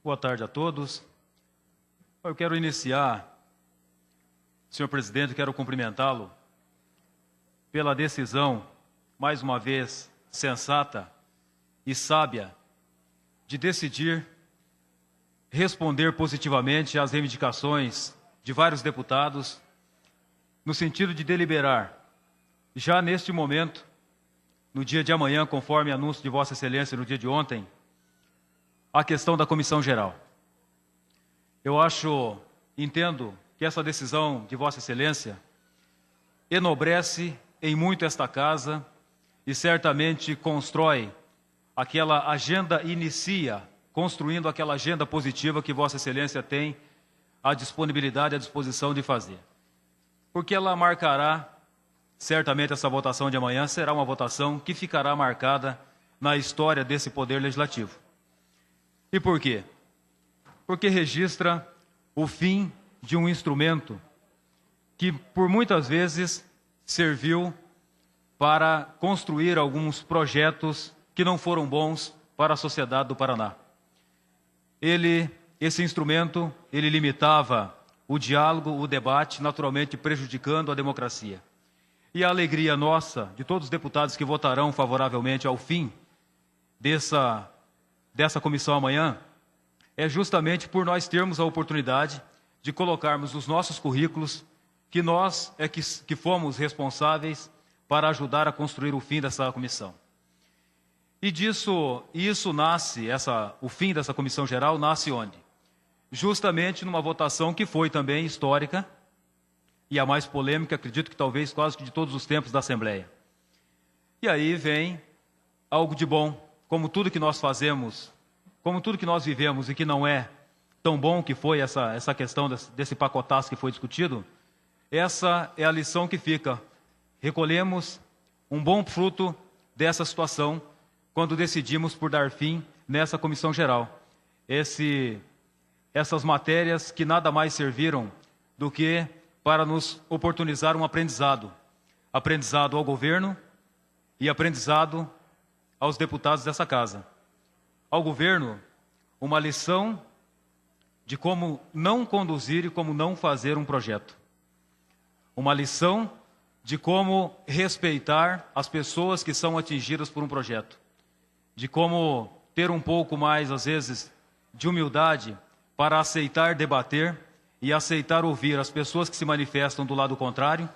Boa tarde a todos. Eu quero iniciar, senhor presidente, quero cumprimentá-lo pela decisão, mais uma vez, sensata e sábia, de decidir responder positivamente às reivindicações de vários deputados, no sentido de deliberar, já neste momento, no dia de amanhã, conforme anúncio de Vossa Excelência no dia de ontem, a questão da Comissão Geral. Eu entendo que essa decisão de Vossa Excelência enobrece em muito esta casa e certamente constrói aquela agenda, inicia construindo aquela agenda positiva que Vossa Excelência tem a disponibilidade, a disposição de fazer. Porque ela marcará, certamente essa votação de amanhã será uma votação que ficará marcada na história desse Poder Legislativo. E por quê? Porque registra o fim de um instrumento que, por muitas vezes, serviu para construir alguns projetos que não foram bons para a sociedade do Paraná. Esse instrumento, ele limitava o diálogo, o debate, naturalmente prejudicando a democracia. E a alegria nossa, de todos os deputados que votarão favoravelmente ao fim dessa comissão amanhã, é justamente por nós termos a oportunidade de colocarmos nos nossos currículos que nós que fomos responsáveis para ajudar a construir o fim dessa comissão. E isso nasce, o fim dessa comissão geral nasce onde? Justamente numa votação que foi também histórica e a mais polêmica, acredito que talvez quase que de todos os tempos da Assembleia. E aí vem algo de bom, como tudo que nós fazemos, como tudo que nós vivemos e que não é tão bom que foi essa questão desse pacotaço que foi discutido, essa é a lição que fica. Recolhemos um bom fruto dessa situação quando decidimos por dar fim nessa comissão geral. Essas matérias que nada mais serviram do que para nos oportunizar um aprendizado. Aprendizado ao governo e aprendizado aos deputados dessa casa. Ao governo, uma lição de como não conduzir e como não fazer um projeto. Uma lição de como respeitar as pessoas que são atingidas por um projeto. De como ter um pouco mais, às vezes, de humildade para aceitar debater e aceitar ouvir as pessoas que se manifestam do lado contrário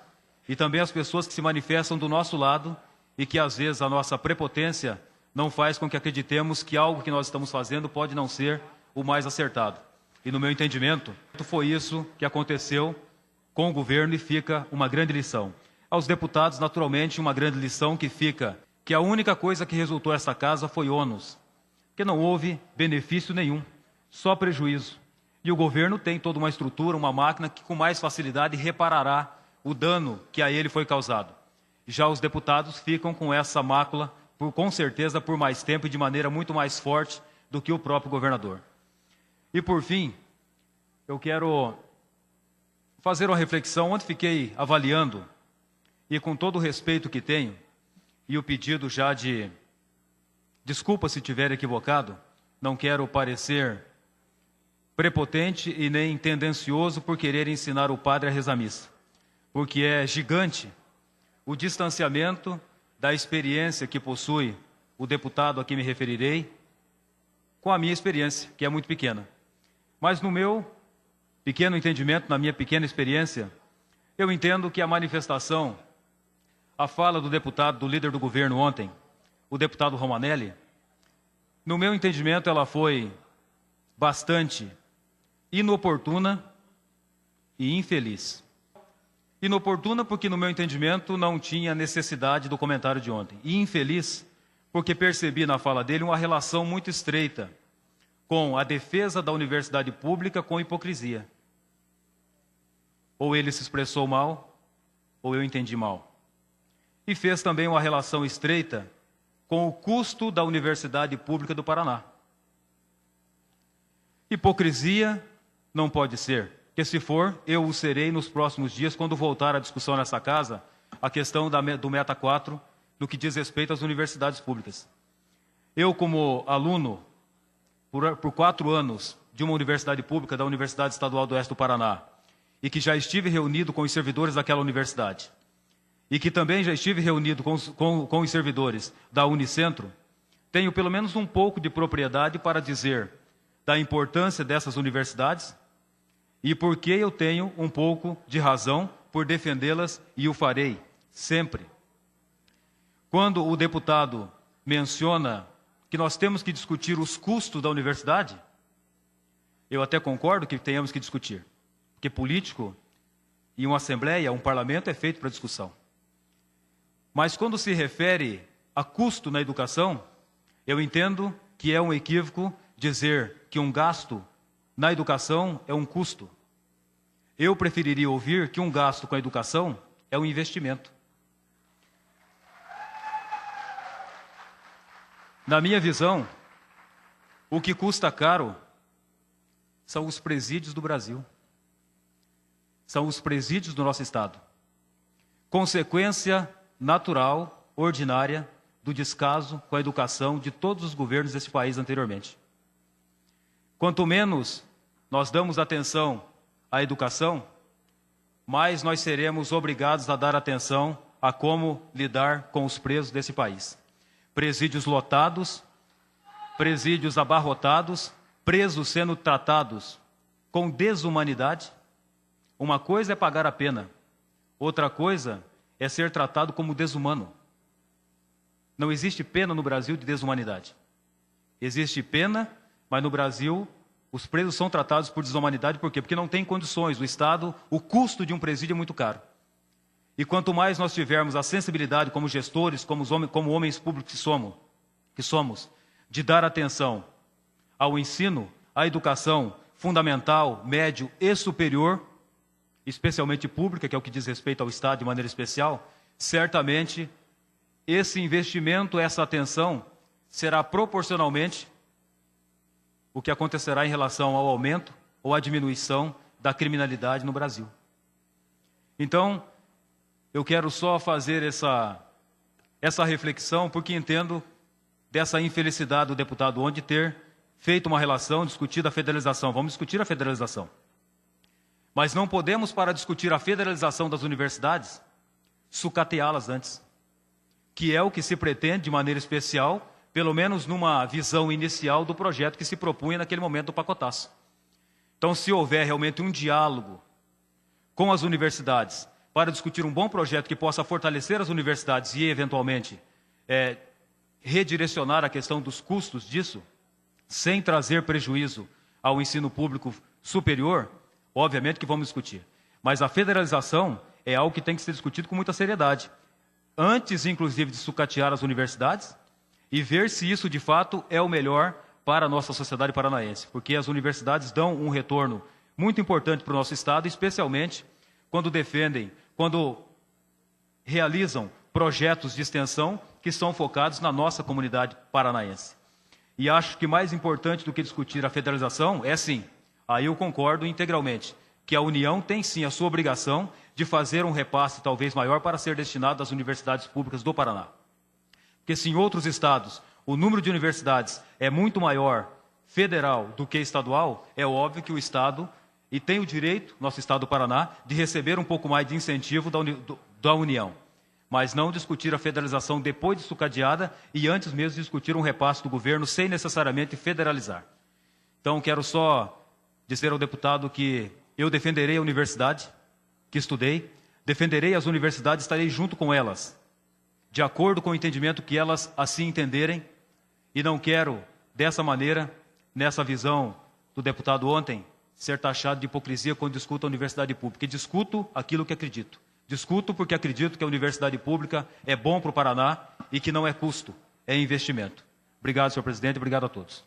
e também as pessoas que se manifestam do nosso lado e que, às vezes, a nossa prepotência não faz com que acreditemos que algo que nós estamos fazendo pode não ser o mais acertado. E, no meu entendimento, foi isso que aconteceu com o governo e fica uma grande lição. Aos deputados, naturalmente, uma grande lição que fica que a única coisa que resultou essa casa foi ônus, que não houve benefício nenhum, só prejuízo. E o governo tem toda uma estrutura, uma máquina que com mais facilidade reparará o dano que a ele foi causado. Já os deputados ficam com essa mácula, com certeza, por mais tempo e de maneira muito mais forte do que o próprio governador. E por fim, eu quero fazer uma reflexão. Ontem fiquei avaliando, e com todo o respeito que tenho, e o pedido já de desculpa se estiver equivocado, não quero parecer prepotente e nem tendencioso por querer ensinar o padre a rezar missa, porque é gigante o distanciamento da experiência que possui o deputado a quem me referirei com a minha experiência, que é muito pequena. Mas no meu pequeno entendimento, na minha pequena experiência, eu entendo que a manifestação, a fala do deputado, do líder do governo ontem, o deputado Romanelli, no meu entendimento ela foi bastante inoportuna e infeliz. Inoportuna porque, no meu entendimento, não tinha necessidade do comentário de ontem. E infeliz porque percebi na fala dele uma relação muito estreita com a defesa da universidade pública com hipocrisia. Ou ele se expressou mal, ou eu entendi mal. E fez também uma relação estreita com o custo da Universidade Pública do Paraná. Hipocrisia não pode ser, porque se for, eu o serei nos próximos dias, quando voltar a discussão nessa casa, a questão do Meta 4, no que diz respeito às universidades públicas. Eu, como aluno por 4 anos de uma universidade pública, da Universidade Estadual do Oeste do Paraná, e que já estive reunido com os servidores daquela universidade, e que também já estive reunido com os servidores da Unicentro, tenho pelo menos um pouco de propriedade para dizer da importância dessas universidades e por que eu tenho um pouco de razão por defendê-las, e o farei sempre. Quando o deputado menciona que nós temos que discutir os custos da universidade, eu até concordo que tenhamos que discutir, porque político e uma assembleia, um parlamento é feito para discussão. Mas quando se refere a custo na educação, eu entendo que é um equívoco dizer que um gasto na educação é um custo. Eu preferiria ouvir que um gasto com a educação é um investimento. Na minha visão, o que custa caro são os presídios do Brasil. São os presídios do nosso Estado. Consequência natural, ordinária, do descaso com a educação de todos os governos desse país anteriormente. Quanto menos nós damos atenção à educação, mais nós seremos obrigados a dar atenção a como lidar com os presos desse país. Presídios lotados, presídios abarrotados, presos sendo tratados com desumanidade. Uma coisa é pagar a pena, outra coisa é ser tratado como desumano. Não existe pena no Brasil de desumanidade. Existe pena, mas no Brasil os presos são tratados por desumanidade. Por quê? Porque não tem condições. O Estado, o custo de um presídio é muito caro. E quanto mais nós tivermos a sensibilidade como gestores, como homens públicos que somos, de dar atenção ao ensino, à educação fundamental, médio e superior, especialmente pública, que é o que diz respeito ao Estado de maneira especial, certamente esse investimento, essa atenção, será proporcionalmente o que acontecerá em relação ao aumento ou à diminuição da criminalidade no Brasil. Então, eu quero só fazer essa reflexão, porque entendo dessa infelicidade do deputado ontem ter feito uma relação, discutido a federalização. Vamos discutir a federalização. Mas não podemos, para discutir a federalização das universidades, sucateá-las antes, que é o que se pretende de maneira especial, pelo menos numa visão inicial do projeto que se propunha naquele momento do pacotaço. Então, se houver realmente um diálogo com as universidades para discutir um bom projeto que possa fortalecer as universidades e, eventualmente, redirecionar a questão dos custos disso, sem trazer prejuízo ao ensino público superior, obviamente que vamos discutir. Mas a federalização é algo que tem que ser discutido com muita seriedade, antes, inclusive, de sucatear as universidades e ver se isso, de fato, é o melhor para a nossa sociedade paranaense, porque as universidades dão um retorno muito importante para o nosso Estado, especialmente quando defendem, quando realizam projetos de extensão que são focados na nossa comunidade paranaense. E acho que mais importante do que discutir a federalização é, sim, aí eu concordo integralmente, que a União tem, sim, a sua obrigação de fazer um repasse talvez maior para ser destinado às universidades públicas do Paraná. Porque se em outros estados o número de universidades é muito maior federal do que estadual, é óbvio que o Estado, e tem o direito, nosso Estado do Paraná, de receber um pouco mais de incentivo da União. Mas não discutir a federalização depois de sucateada e antes mesmo de discutir um repasse do governo sem necessariamente federalizar. Então, quero só dizer ao deputado que eu defenderei a universidade que estudei, defenderei as universidades, estarei junto com elas, de acordo com o entendimento que elas assim entenderem, e não quero, dessa maneira, nessa visão do deputado ontem, ser taxado de hipocrisia quando discuto a universidade pública. E discuto aquilo que acredito. Discuto porque acredito que a universidade pública é bom para o Paraná e que não é custo, é investimento. Obrigado, senhor presidente, obrigado a todos.